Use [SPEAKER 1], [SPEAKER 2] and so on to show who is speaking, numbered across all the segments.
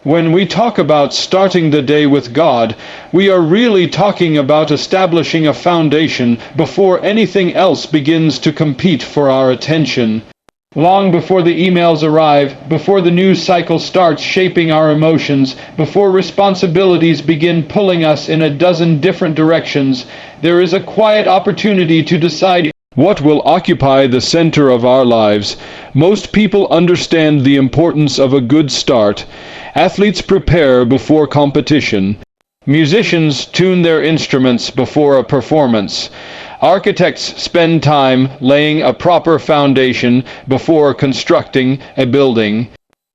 [SPEAKER 1] When we talk about starting the day with God, we are really talking about establishing a foundation before anything else begins to compete for our attention. Long before the emails arrive, before the news cycle starts shaping our emotions, before responsibilities begin pulling us in a dozen different directions, there is a quiet opportunity to decide what will occupy the center of our lives. Most people understand the importance of a good start. Athletes prepare before competition. Musicians tune their instruments before a performance. Architects spend time laying a proper foundation before constructing a building.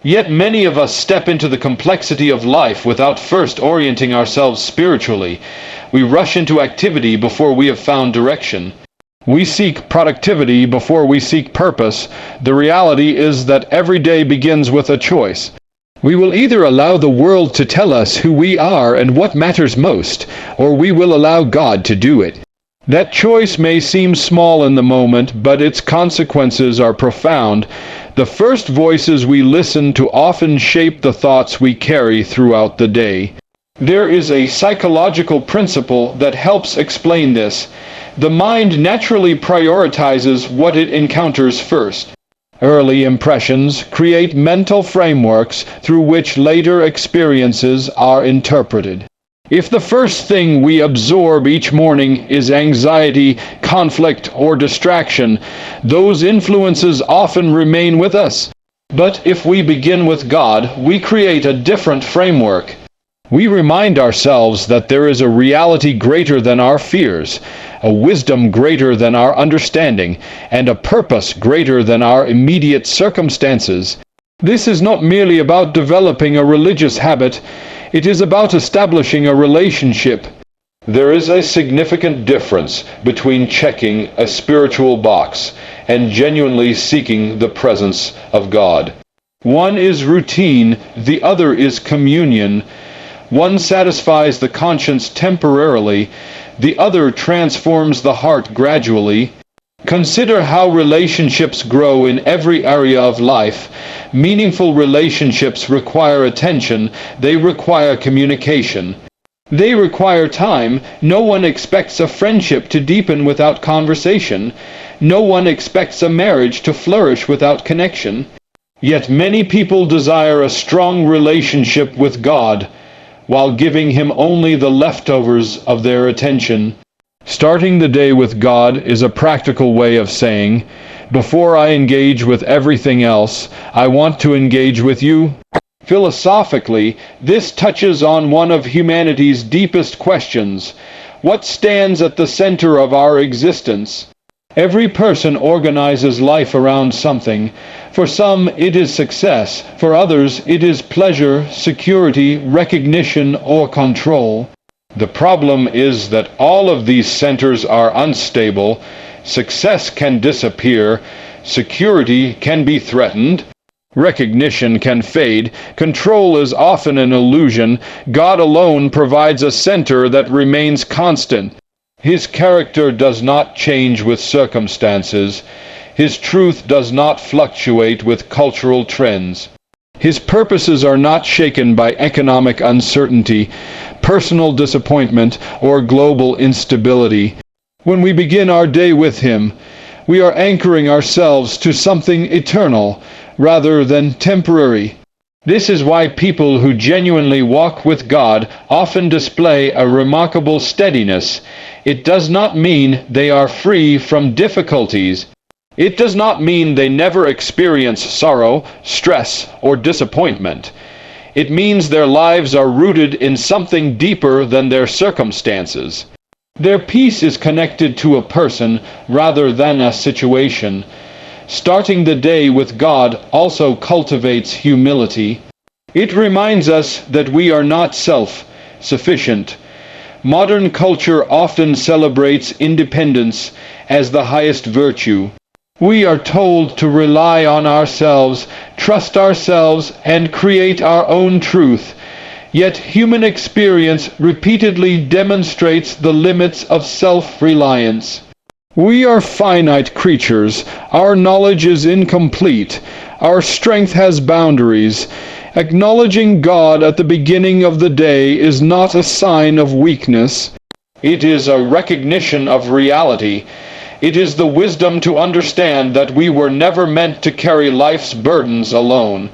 [SPEAKER 1] Yet many of us step into the complexity of life without first orienting ourselves spiritually. We rush into activity before we have found direction. We seek productivity before we seek purpose. The reality is that every day begins with a choice. We will either allow the world to tell us who we are and what matters most, or we will allow God to do it. That choice may seem small in the moment, but its consequences are profound. The first voices we listen to often shape the thoughts we carry throughout the day. There is a psychological principle that helps explain this. The mind naturally prioritizes what it encounters first. Early impressions create mental frameworks through which later experiences are interpreted. If the first thing we absorb each morning is anxiety, conflict, or distraction, those influences often remain with us. But if we begin with God, we create a different framework. We remind ourselves that there is a reality greater than our fears, a wisdom greater than our understanding, and a purpose greater than our immediate circumstances. This is not merely about developing a religious habit, it is about establishing a relationship. There is a significant difference between checking a spiritual box and genuinely seeking the presence of God. One is routine, the other is communion. One satisfies the conscience temporarily, the other transforms the heart gradually. Consider how relationships grow in every area of life. Meaningful relationships require attention, they require communication. They require time. No one expects a friendship to deepen without conversation. No one expects a marriage to flourish without connection. Yet many people desire a strong relationship with God, while giving Him only the leftovers of their attention. Starting the day with God is a practical way of saying, before I engage with everything else, I want to engage with you. Philosophically, this touches on one of humanity's deepest questions. What stands at the center of our existence? Every person organizes life around something. For some, it is success. For others, it is pleasure, security, recognition, or control. The problem is that all of these centers are unstable. Success can disappear. Security can be threatened. Recognition can fade. Control is often an illusion. God alone provides a center that remains constant. His character does not change with circumstances. His truth does not fluctuate with cultural trends. His purposes are not shaken by economic uncertainty, personal disappointment, or global instability. When we begin our day with Him, we are anchoring ourselves to something eternal rather than temporary. This is why people who genuinely walk with God often display a remarkable steadiness. It does not mean they are free from difficulties. It does not mean they never experience sorrow, stress, or disappointment. It means their lives are rooted in something deeper than their circumstances. Their peace is connected to a person rather than a situation. Starting the day with God also cultivates humility. It reminds us that we are not self-sufficient. Modern culture often celebrates independence as the highest virtue. We are told to rely on ourselves, trust ourselves, and create our own truth. Yet human experience repeatedly demonstrates the limits of self-reliance. We are finite creatures. Our knowledge is incomplete. Our strength has boundaries. Acknowledging God at the beginning of the day is not a sign of weakness. It is a recognition of reality. It is the wisdom to understand that we were never meant to carry life's burdens alone.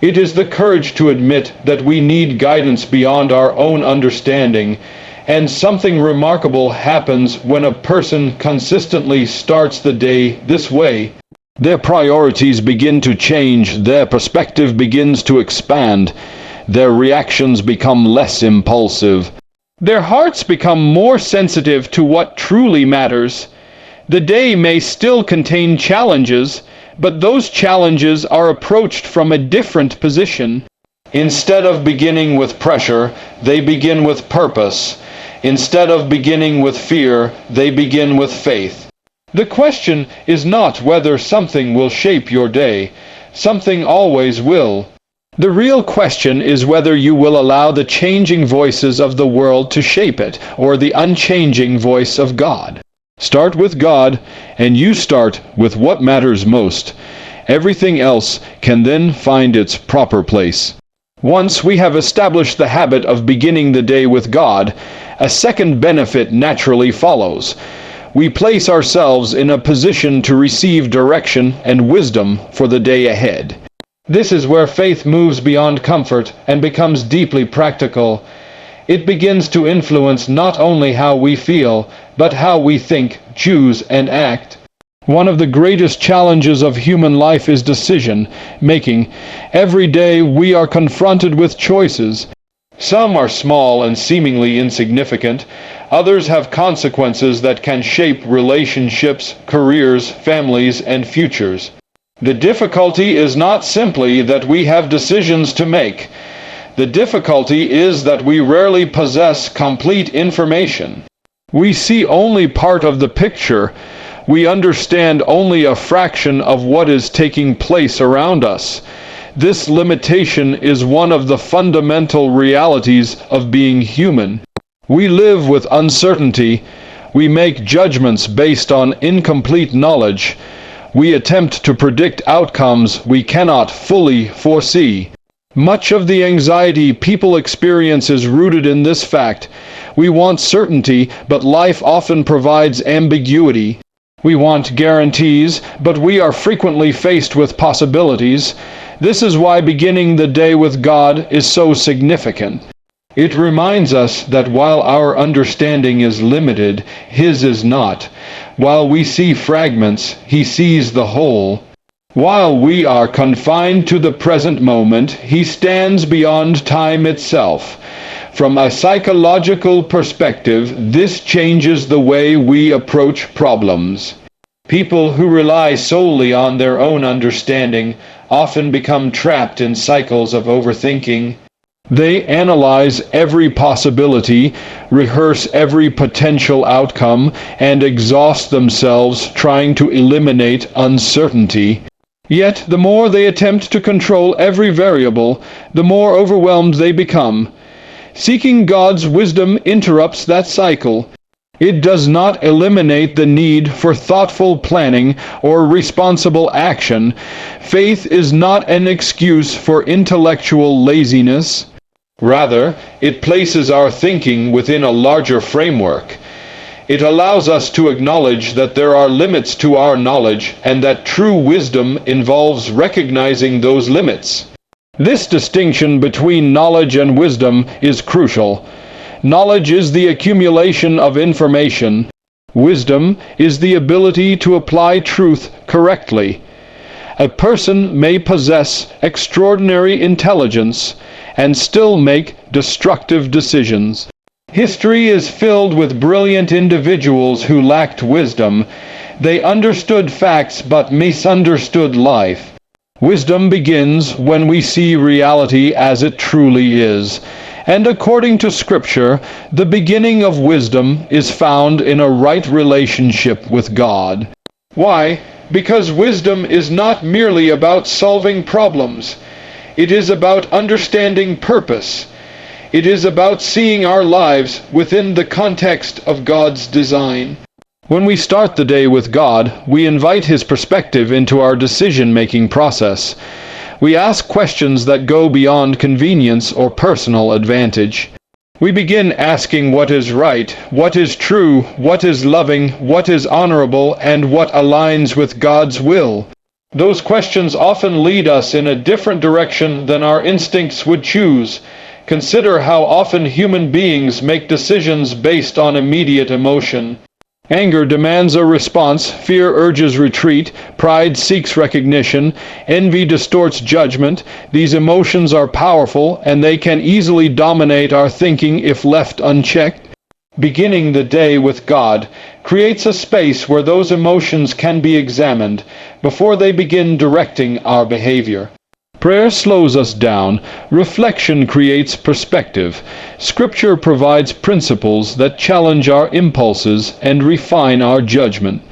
[SPEAKER 1] It is the courage to admit that we need guidance beyond our own understanding. And something remarkable happens when a person consistently starts the day this way. Their priorities begin to change, their perspective begins to expand, their reactions become less impulsive. Their hearts become more sensitive to what truly matters. The day may still contain challenges, but those challenges are approached from a different position. Instead of beginning with pressure, they begin with purpose. Instead of beginning with fear, they begin with faith. The question is not whether something will shape your day. Something always will. The real question is whether you will allow the changing voices of the world to shape it, or the unchanging voice of God. Start with God, and you start with what matters most. Everything else can then find its proper place. Once we have established the habit of beginning the day with God, a second benefit naturally follows. We place ourselves in a position to receive direction and wisdom for the day ahead. This is where faith moves beyond comfort and becomes deeply practical. It begins to influence not only how we feel, but how we think, choose, and act. One of the greatest challenges of human life is decision making. Every day we are confronted with choices. Some are small and seemingly insignificant. Others have consequences that can shape relationships, careers, families, and futures. The difficulty is not simply that we have decisions to make. The difficulty is that we rarely possess complete information. We see only part of the picture. We understand only a fraction of what is taking place around us. This limitation is one of the fundamental realities of being human. We live with uncertainty. We make judgments based on incomplete knowledge. We attempt to predict outcomes we cannot fully foresee. Much of the anxiety people experience is rooted in this fact. We want certainty, but life often provides ambiguity. We want guarantees, but we are frequently faced with possibilities. This is why beginning the day with God is so significant. It reminds us that while our understanding is limited, His is not. While we see fragments, He sees the whole. While we are confined to the present moment, He stands beyond time itself. From a psychological perspective, this changes the way we approach problems. People who rely solely on their own understanding often become trapped in cycles of overthinking. They analyze every possibility, rehearse every potential outcome, and exhaust themselves trying to eliminate uncertainty. Yet, the more they attempt to control every variable, the more overwhelmed they become. Seeking God's wisdom interrupts that cycle. It does not eliminate the need for thoughtful planning or responsible action. Faith is not an excuse for intellectual laziness. Rather, it places our thinking within a larger framework. It allows us to acknowledge that there are limits to our knowledge and that true wisdom involves recognizing those limits. This distinction between knowledge and wisdom is crucial. Knowledge is the accumulation of information. Wisdom is the ability to apply truth correctly. A person may possess extraordinary intelligence and still make destructive decisions. History is filled with brilliant individuals who lacked wisdom. They understood facts but misunderstood life. Wisdom begins when we see reality as it truly is. And according to Scripture, the beginning of wisdom is found in a right relationship with God. Why? Because wisdom is not merely about solving problems. It is about understanding purpose. It is about seeing our lives within the context of God's design. When we start the day with God, we invite His perspective into our decision-making process. We ask questions that go beyond convenience or personal advantage. We begin asking what is right, what is true, what is loving, what is honorable, and what aligns with God's will. Those questions often lead us in a different direction than our instincts would choose. Consider how often human beings make decisions based on immediate emotion. Anger demands a response, fear urges retreat, pride seeks recognition, envy distorts judgment. These emotions are powerful, and they can easily dominate our thinking if left unchecked. Beginning the day with God creates a space where those emotions can be examined before they begin directing our behavior. Prayer slows us down. Reflection creates perspective. Scripture provides principles that challenge our impulses and refine our judgment.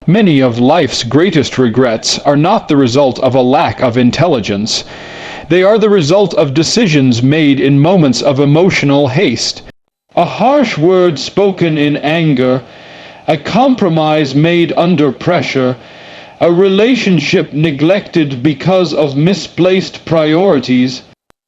[SPEAKER 1] Many of life's greatest regrets are not the result of a lack of intelligence. They are the result of decisions made in moments of emotional haste. A harsh word spoken in anger, a compromise made under pressure, a relationship neglected because of misplaced priorities.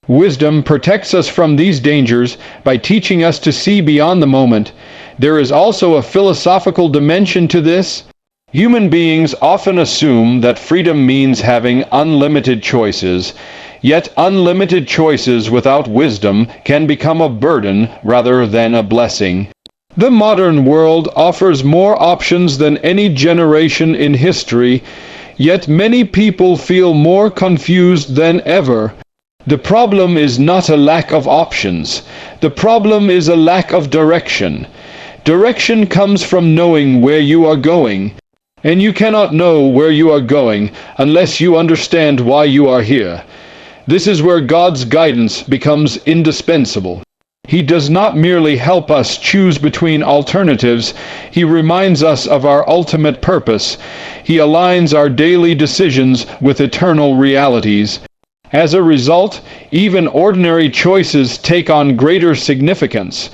[SPEAKER 1] Wisdom protects us from these dangers by teaching us to see beyond the moment. There is also a philosophical dimension to this. Human beings often assume that freedom means having unlimited choices. Yet unlimited choices without wisdom can become a burden rather than a blessing. The modern world offers more options than any generation in history, yet many people feel more confused than ever. The problem is not a lack of options. The problem is a lack of direction. Direction comes from knowing where you are going, and you cannot know where you are going unless you understand why you are here. This is where God's guidance becomes indispensable. He does not merely help us choose between alternatives, He reminds us of our ultimate purpose. He aligns our daily decisions with eternal realities. As a result, even ordinary choices take on greater significance.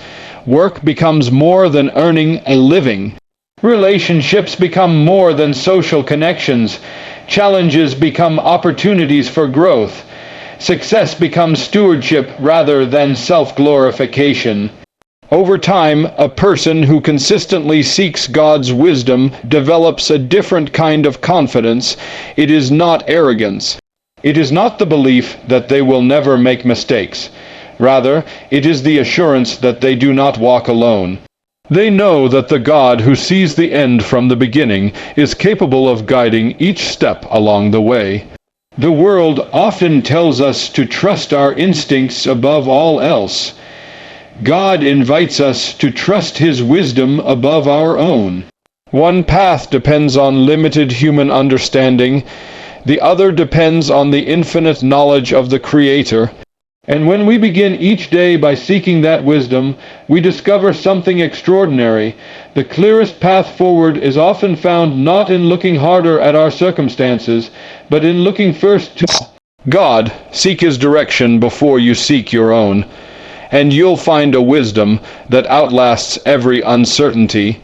[SPEAKER 1] Work becomes more than earning a living. Relationships become more than social connections. Challenges become opportunities for growth. Success becomes stewardship rather than self-glorification. Over time, a person who consistently seeks God's wisdom develops a different kind of confidence. It is not arrogance. It is not the belief that they will never make mistakes. Rather, it is the assurance that they do not walk alone. They know that the God who sees the end from the beginning is capable of guiding each step along the way. The world often tells us to trust our instincts above all else. God invites us to trust His wisdom above our own. One path depends on limited human understanding. The other depends on the infinite knowledge of the Creator. And when we begin each day by seeking that wisdom, we discover something extraordinary. The clearest path forward is often found not in looking harder at our circumstances, but in looking first to God. Seek His direction before you seek your own, and you'll find a wisdom that outlasts every uncertainty.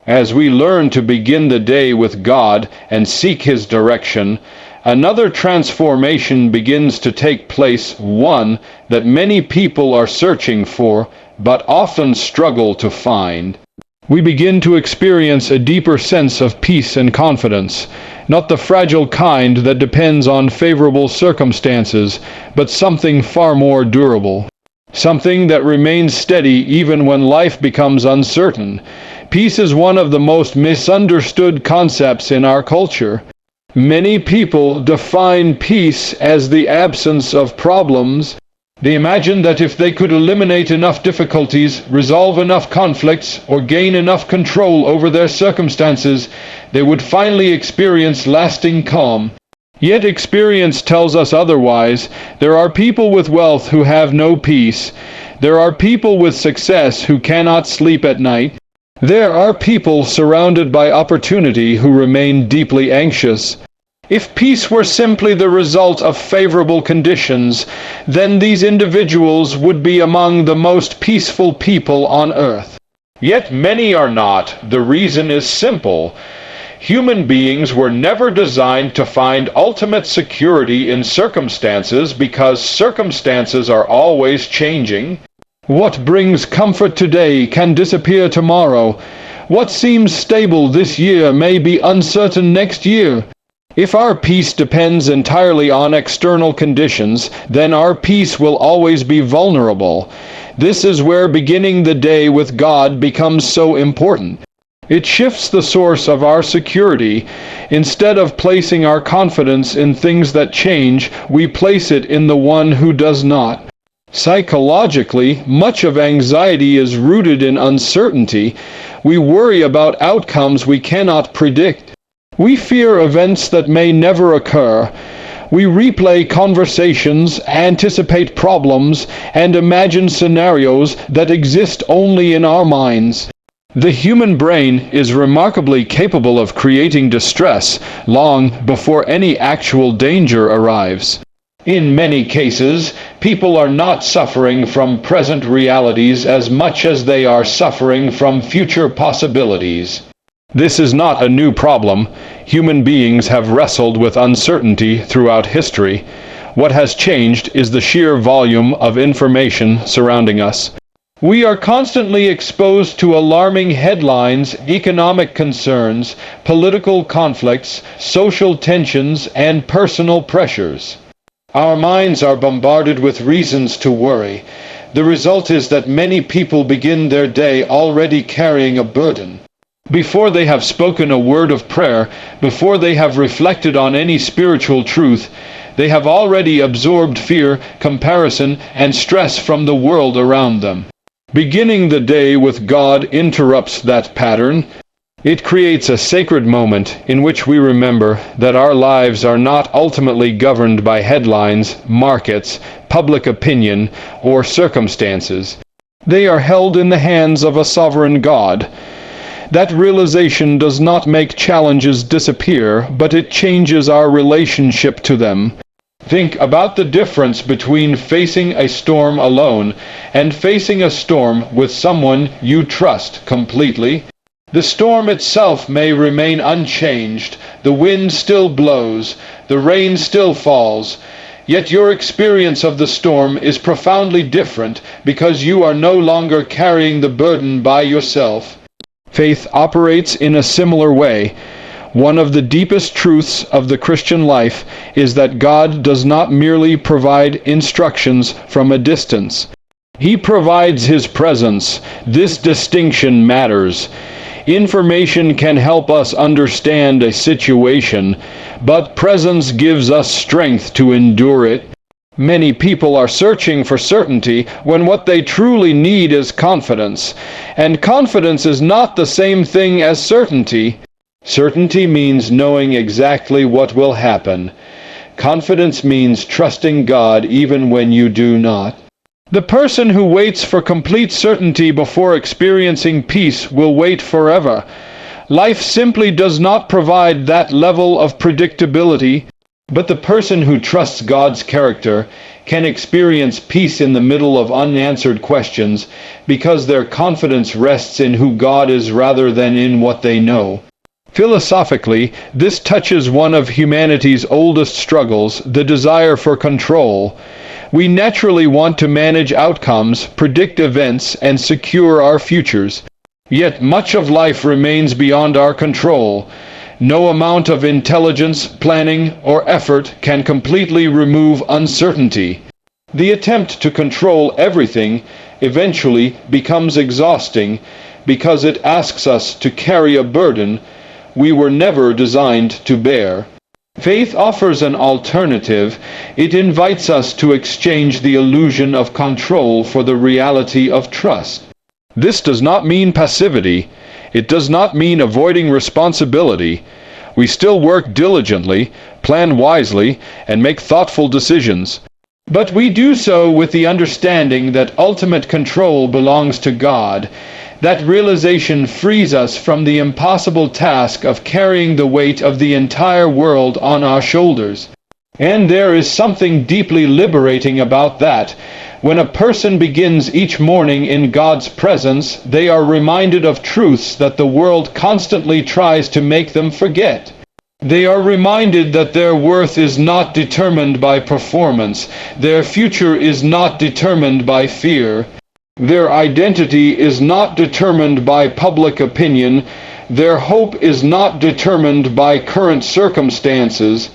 [SPEAKER 1] As we learn to begin the day with God and seek His direction, another transformation begins to take place, one that many people are searching for, but often struggle to find. We begin to experience a deeper sense of peace and confidence, not the fragile kind that depends on favorable circumstances, but something far more durable. Something that remains steady even when life becomes uncertain. Peace is one of the most misunderstood concepts in our culture. Many people define peace as the absence of problems. They imagine that if they could eliminate enough difficulties, resolve enough conflicts, or gain enough control over their circumstances, they would finally experience lasting calm. Yet experience tells us otherwise. There are people with wealth who have no peace. There are people with success who cannot sleep at night. There are people surrounded by opportunity who remain deeply anxious. If peace were simply the result of favorable conditions, then these individuals would be among the most peaceful people on earth. Yet many are not. The reason is simple. Human beings were never designed to find ultimate security in circumstances because circumstances are always changing. What brings comfort today can disappear tomorrow. What seems stable this year may be uncertain next year. If our peace depends entirely on external conditions, then our peace will always be vulnerable. This is where beginning the day with God becomes so important. It shifts the source of our security. Instead of placing our confidence in things that change, we place it in the one who does not. Psychologically, much of anxiety is rooted in uncertainty. We worry about outcomes we cannot predict. We fear events that may never occur. We replay conversations, anticipate problems, and imagine scenarios that exist only in our minds. The human brain is remarkably capable of creating distress long before any actual danger arrives. In many cases, people are not suffering from present realities as much as they are suffering from future possibilities. This is not a new problem. Human beings have wrestled with uncertainty throughout history. What has changed is the sheer volume of information surrounding us. We are constantly exposed to alarming headlines, economic concerns, political conflicts, social tensions, and personal pressures. Our minds are bombarded with reasons to worry. The result is that many people begin their day already carrying a burden. Before they have spoken a word of prayer, before they have reflected on any spiritual truth, they have already absorbed fear, comparison, and stress from the world around them. Beginning the day with God interrupts that pattern. It creates a sacred moment in which we remember that our lives are not ultimately governed by headlines, markets, public opinion, or circumstances. They are held in the hands of a sovereign God. That realization does not make challenges disappear, but it changes our relationship to them. Think about the difference between facing a storm alone and facing a storm with someone you trust completely. The storm itself may remain unchanged, the wind still blows, the rain still falls, yet your experience of the storm is profoundly different because you are no longer carrying the burden by yourself. Faith operates in a similar way. One of the deepest truths of the Christian life is that God does not merely provide instructions from a distance. He provides His presence. This distinction matters. Information can help us understand a situation, but presence gives us strength to endure it. Many people are searching for certainty when what they truly need is confidence. And confidence is not the same thing as certainty. Certainty means knowing exactly what will happen. Confidence means trusting God even when you do not. The person who waits for complete certainty before experiencing peace will wait forever. Life simply does not provide that level of predictability, but the person who trusts God's character can experience peace in the middle of unanswered questions because their confidence rests in who God is rather than in what they know. Philosophically, this touches one of humanity's oldest struggles, the desire for control. We naturally want to manage outcomes, predict events, and secure our futures. Yet much of life remains beyond our control. No amount of intelligence, planning, or effort can completely remove uncertainty. The attempt to control everything eventually becomes exhausting because it asks us to carry a burden we were never designed to bear. Faith offers an alternative. It invites us to exchange the illusion of control for the reality of trust. This does not mean passivity. It does not mean avoiding responsibility. We still work diligently, plan wisely, and make thoughtful decisions. But we do so with the understanding that ultimate control belongs to God. That realization frees us from the impossible task of carrying the weight of the entire world on our shoulders. And there is something deeply liberating about that. When a person begins each morning in God's presence, they are reminded of truths that the world constantly tries to make them forget. They are reminded that their worth is not determined by performance, their future is not determined by fear, their identity is not determined by public opinion, their hope is not determined by current circumstances.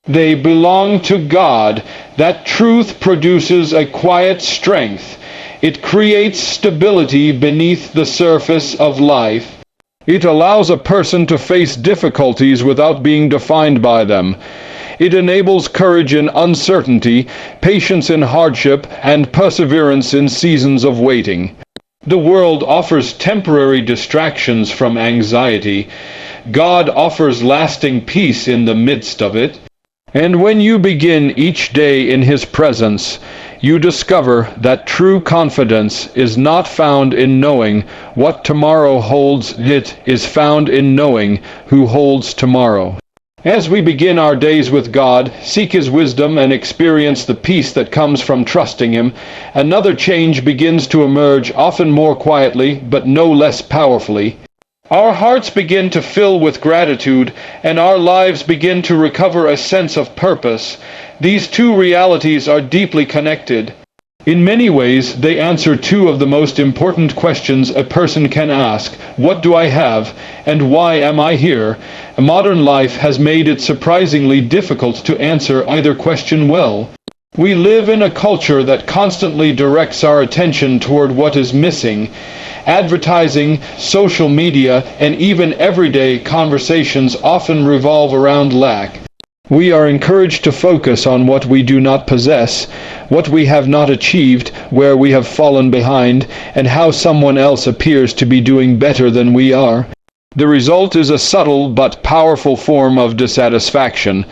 [SPEAKER 1] They belong to God. That truth produces a quiet strength. It creates stability beneath the surface of life. It allows a person to face difficulties without being defined by them. It enables courage in uncertainty, patience in hardship, and perseverance in seasons of waiting. The world offers temporary distractions from anxiety. God offers lasting peace in the midst of it. And when you begin each day in His presence, you discover that true confidence is not found in knowing what tomorrow holds. It is found in knowing who holds tomorrow. As we begin our days with God, seek His wisdom, and experience the peace that comes from trusting Him, another change begins to emerge, often more quietly, but no less powerfully. Our hearts begin to fill with gratitude, and our lives begin to recover a sense of purpose. These two realities are deeply connected. In many ways, they answer two of the most important questions a person can ask: what do I have, and why am I here? Modern life has made it surprisingly difficult to answer either question well. We live in a culture that constantly directs our attention toward what is missing. Advertising, social media, and even everyday conversations often revolve around lack. We are encouraged to focus on what we do not possess, what we have not achieved, where we have fallen behind, and how someone else appears to be doing better than we are. The result is a subtle but powerful form of dissatisfaction.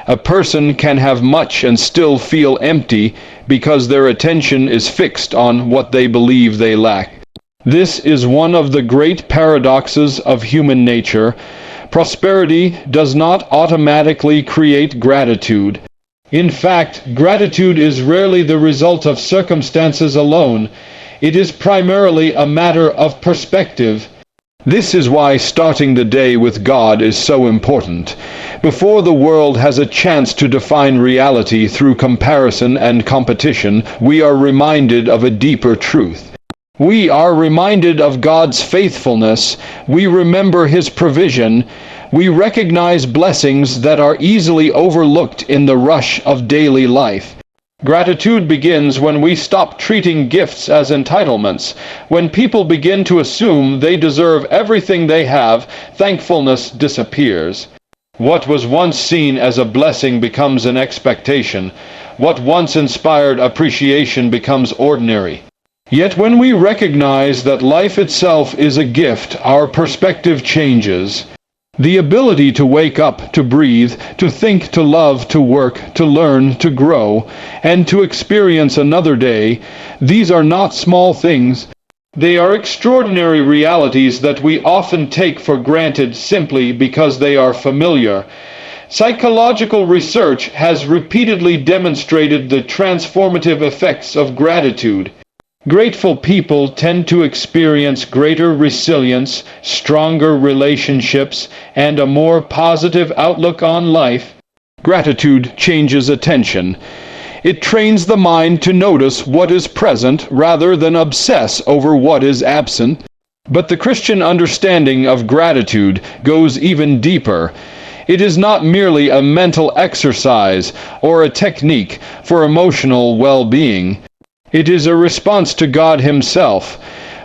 [SPEAKER 1] A person can have much and still feel empty because their attention is fixed on what they believe they lack. This is one of the great paradoxes of human nature. Prosperity does not automatically create gratitude. In fact, gratitude is rarely the result of circumstances alone. It is primarily a matter of perspective. This is why starting the day with God is so important. Before the world has a chance to define reality through comparison and competition, we are reminded of a deeper truth. We are reminded of God's faithfulness. We remember His provision. We recognize blessings that are easily overlooked in the rush of daily life. Gratitude begins when we stop treating gifts as entitlements. When people begin to assume they deserve everything they have, thankfulness disappears. What was once seen as a blessing becomes an expectation. What once inspired appreciation becomes ordinary. Yet when we recognize that life itself is a gift, our perspective changes. The ability to wake up, to breathe, to think, to love, to work, to learn, to grow, and to experience another day, these are not small things. They are extraordinary realities that we often take for granted simply because they are familiar. Psychological research has repeatedly demonstrated the transformative effects of gratitude. Grateful people tend to experience greater resilience, stronger relationships, and a more positive outlook on life. Gratitude changes attention. It trains the mind to notice what is present rather than obsess over what is absent. But the Christian understanding of gratitude goes even deeper. It is not merely a mental exercise or a technique for emotional well-being. It is a response to God Himself.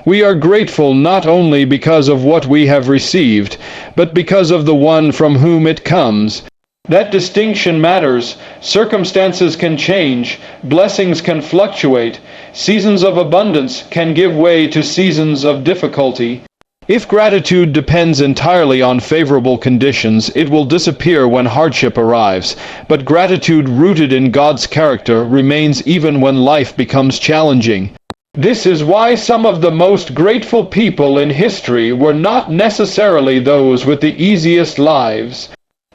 [SPEAKER 1] We are grateful not only because of what we have received, but because of the one from whom it comes. That distinction matters. Circumstances can change, blessings can fluctuate, seasons of abundance can give way to seasons of difficulty. If gratitude depends entirely on favorable conditions, it will disappear when hardship arrives. But gratitude rooted in God's character remains even when life becomes challenging. This is why some of the most grateful people in history were not necessarily those with the easiest lives.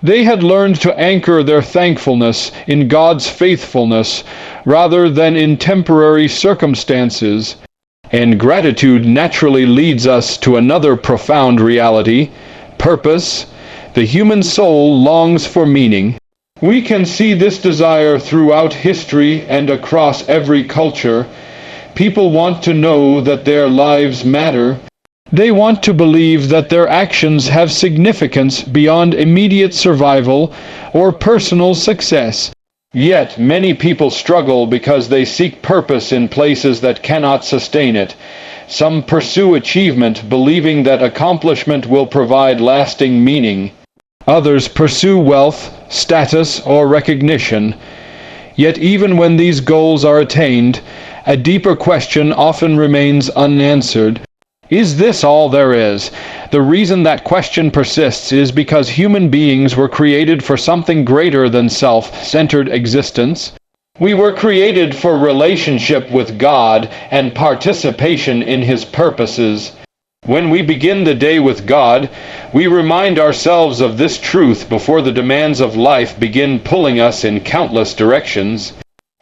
[SPEAKER 1] They had learned to anchor their thankfulness in God's faithfulness rather than in temporary circumstances. And gratitude naturally leads us to another profound reality: purpose. The human soul longs for meaning. We can see this desire throughout history and across every culture. People want to know that their lives matter. They want to believe that their actions have significance beyond immediate survival or personal success. Yet many people struggle because they seek purpose in places that cannot sustain it. Some pursue achievement, believing that accomplishment will provide lasting meaning. Others pursue wealth, status, or recognition. Yet even when these goals are attained, a deeper question often remains unanswered. Is this all there is? The reason that question persists is because human beings were created for something greater than self-centered existence. We were created for relationship with God and participation in His purposes. When we begin the day with God, we remind ourselves of this truth before the demands of life begin pulling us in countless directions.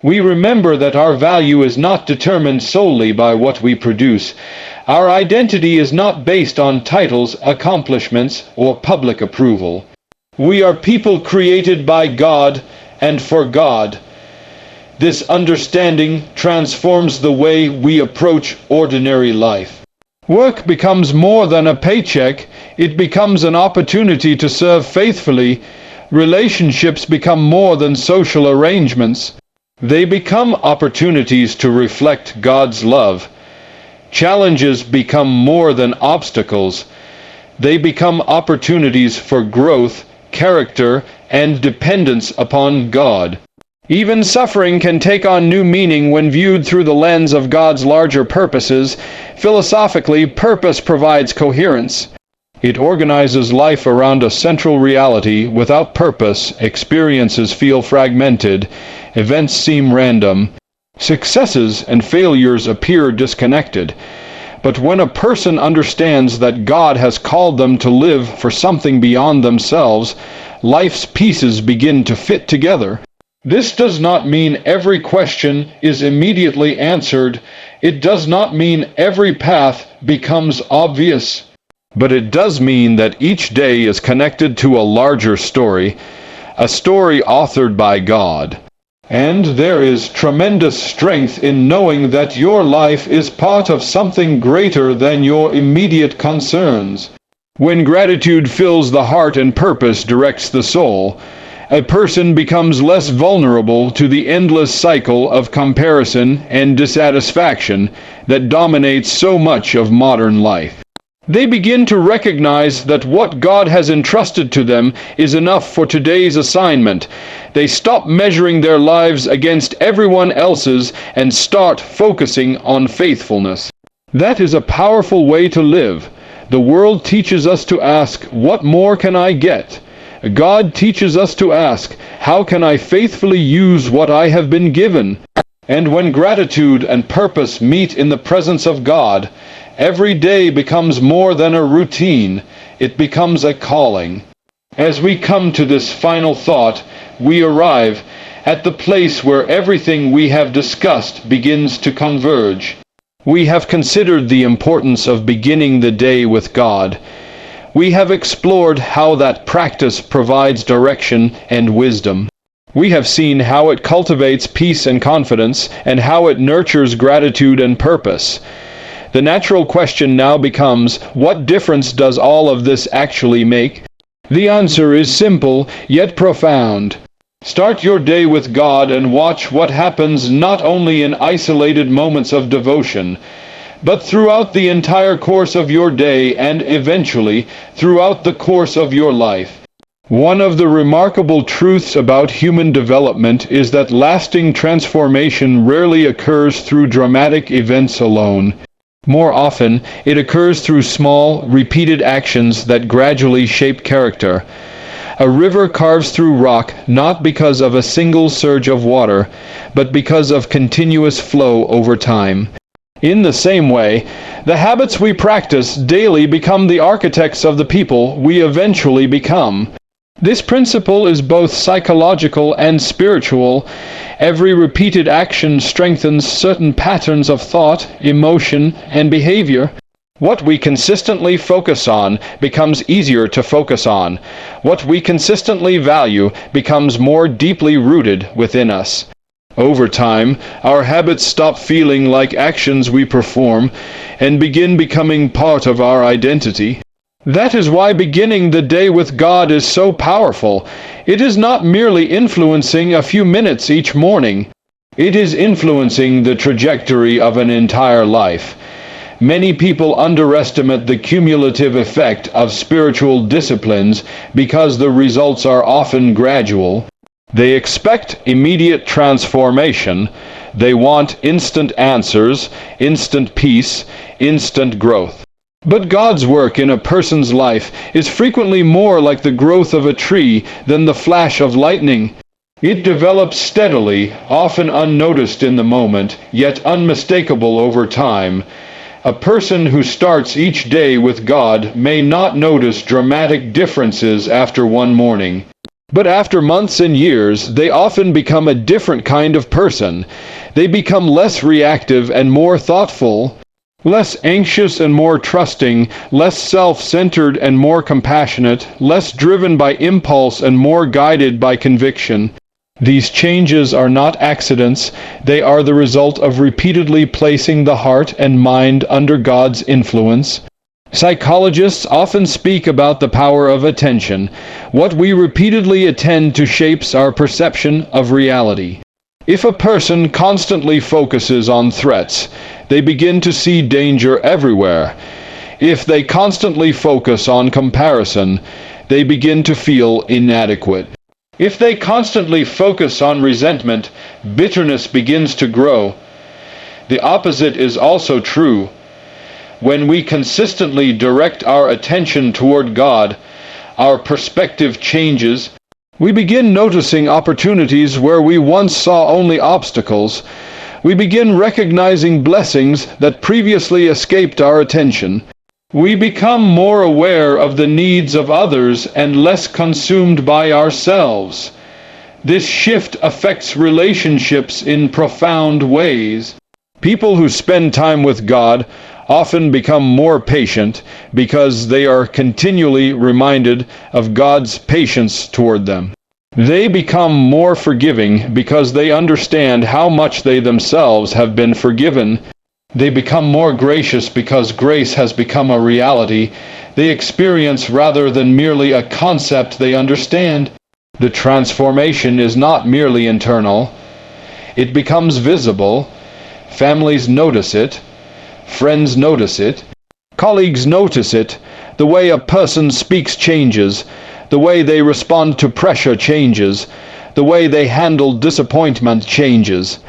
[SPEAKER 1] We remember that our value is not determined solely by what we produce. Our identity is not based on titles, accomplishments, or public approval. We are people created by God and for God. This understanding transforms the way we approach ordinary life. Work becomes more than a paycheck. It becomes an opportunity to serve faithfully. Relationships become more than social arrangements. They become opportunities to reflect God's love. Challenges become more than obstacles. They become opportunities for growth, character, and dependence upon God. Even suffering can take on new meaning when viewed through the lens of God's larger purposes. Philosophically, purpose provides coherence. It organizes life around a central reality. Without purpose, experiences feel fragmented, events seem random, successes and failures appear disconnected. But when a person understands that God has called them to live for something beyond themselves, life's pieces begin to fit together. This does not mean every question is immediately answered. It does not mean every path becomes obvious. But it does mean that each day is connected to a larger story, a story authored by God. And there is tremendous strength in knowing that your life is part of something greater than your immediate concerns. When gratitude fills the heart and purpose directs the soul, a person becomes less vulnerable to the endless cycle of comparison and dissatisfaction that dominates so much of modern life. They begin to recognize that what God has entrusted to them is enough for today's assignment. They stop measuring their lives against everyone else's and start focusing on faithfulness. That is a powerful way to live. The world teaches us to ask, "What more can I get?" God teaches us to ask, "How can I faithfully use what I have been given?" And when gratitude and purpose meet in the presence of God, every day becomes more than a routine. It becomes a calling. As we come to this final thought, we arrive at the place where everything we have discussed begins to converge. We have considered the importance of beginning the day with God. We have explored how that practice provides direction and wisdom. We have seen how it cultivates peace and confidence, and how it nurtures gratitude and purpose. The natural question now becomes, what difference does all of this actually make? The answer is simple, yet profound. Start your day with God and watch what happens not only in isolated moments of devotion, but throughout the entire course of your day and eventually throughout the course of your life. One of the remarkable truths about human development is that lasting transformation rarely occurs through dramatic events alone. More often, it occurs through small, repeated actions that gradually shape character. A river carves through rock not because of a single surge of water, but because of continuous flow over time. In the same way, the habits we practice daily become the architects of the people we eventually become. This principle is both psychological and spiritual. Every repeated action strengthens certain patterns of thought, emotion, and behavior. What we consistently focus on becomes easier to focus on. What we consistently value becomes more deeply rooted within us. Over time, our habits stop feeling like actions we perform and begin becoming part of our identity. That is why beginning the day with God is so powerful. It is not merely influencing a few minutes each morning. It is influencing the trajectory of an entire life. Many people underestimate the cumulative effect of spiritual disciplines because the results are often gradual. They expect immediate transformation. They want instant answers, instant peace, instant growth. But God's work in a person's life is frequently more like the growth of a tree than the flash of lightning. It develops steadily, often unnoticed in the moment, yet unmistakable over time. A person who starts each day with God may not notice dramatic differences after one morning. But after months and years, they often become a different kind of person. They become less reactive and more thoughtful, less anxious and more trusting, less self-centered and more compassionate, less driven by impulse and more guided by conviction. These changes are not accidents. They are the result of repeatedly placing the heart and mind under God's influence. Psychologists often speak about the power of attention. What we repeatedly attend to shapes our perception of reality. If a person constantly focuses on threats, they begin to see danger everywhere. If they constantly focus on comparison, they begin to feel inadequate. If they constantly focus on resentment, bitterness begins to grow. The opposite is also true. When we consistently direct our attention toward God, our perspective changes. We begin noticing opportunities where we once saw only obstacles. We begin recognizing blessings that previously escaped our attention. We become more aware of the needs of others and less consumed by ourselves. This shift affects relationships in profound ways. People who spend time with God often become more patient because they are continually reminded of God's patience toward them. They become more forgiving because they understand how much they themselves have been forgiven. They become more gracious because grace has become a reality they experience rather than merely a concept they understand. The transformation is not merely internal. It becomes visible. Families notice it. Friends notice it. Colleagues notice it. The way a person speaks changes. The way they respond to pressure changes. The way they handle disappointment changes.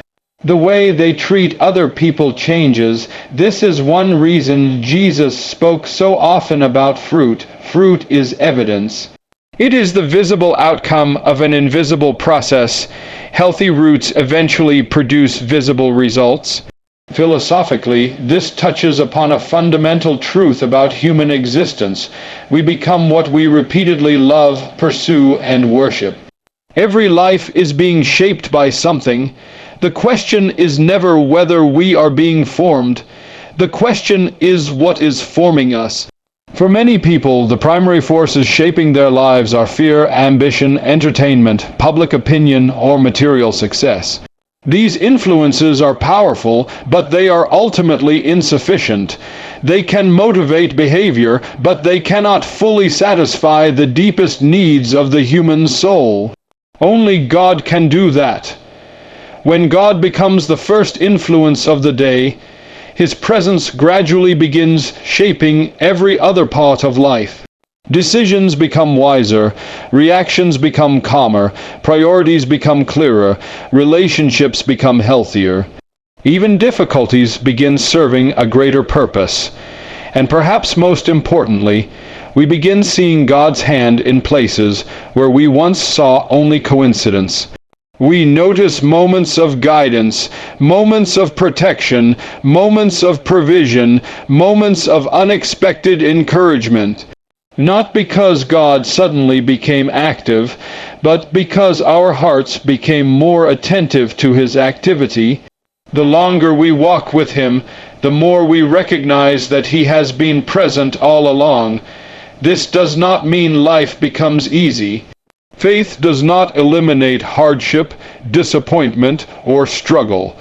[SPEAKER 1] The way they treat other people changes. This is one reason Jesus spoke so often about fruit. Fruit is evidence. It is the visible outcome of an invisible process. Healthy roots eventually produce visible results. Philosophically, this touches upon a fundamental truth about human existence. We become what we repeatedly love, pursue, and worship. Every life is being shaped by something. The question is never whether we are being formed. The question is what is forming us. For many people, the primary forces shaping their lives are fear, ambition, entertainment, public opinion, or material success. These influences are powerful, but they are ultimately insufficient. They can motivate behavior, but they cannot fully satisfy the deepest needs of the human soul. Only God can do that. When God becomes the first influence of the day, His presence gradually begins shaping every other part of life. Decisions become wiser, reactions become calmer, priorities become clearer, relationships become healthier. Even difficulties begin serving a greater purpose. And perhaps most importantly, we begin seeing God's hand in places where we once saw only coincidence. We notice moments of guidance, moments of protection, moments of provision, moments of unexpected encouragement. not because God suddenly became active, but because our hearts became more attentive to his activity. The longer we walk with him, the more we recognize that he has been present all along. This does not mean life becomes easy. Faith does not eliminate hardship, disappointment, or struggle.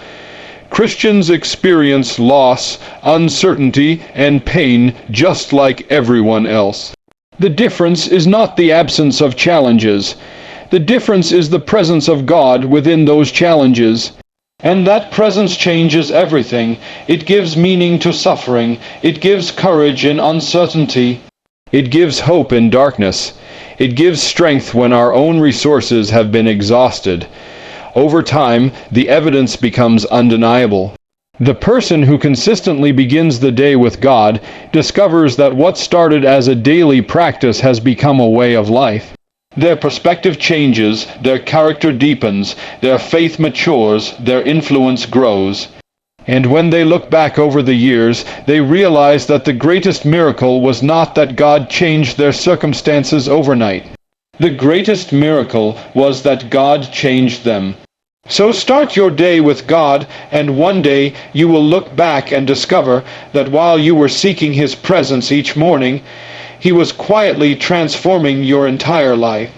[SPEAKER 1] Christians experience loss, uncertainty, and pain just like everyone else. The difference is not the absence of challenges. The difference is the presence of God within those challenges. And that presence changes everything. It gives meaning to suffering. It gives courage in uncertainty. It gives hope in darkness. It gives strength when our own resources have been exhausted. Over time, the evidence becomes undeniable. The person who consistently begins the day with God discovers that what started as a daily practice has become a way of life. Their perspective changes, their character deepens, their faith matures, their influence grows. And when they look back over the years, they realize that the greatest miracle was not that God changed their circumstances overnight. The greatest miracle was that God changed them. So start your day with God, and one day you will look back and discover that while you were seeking his presence each morning, he was quietly transforming your entire life.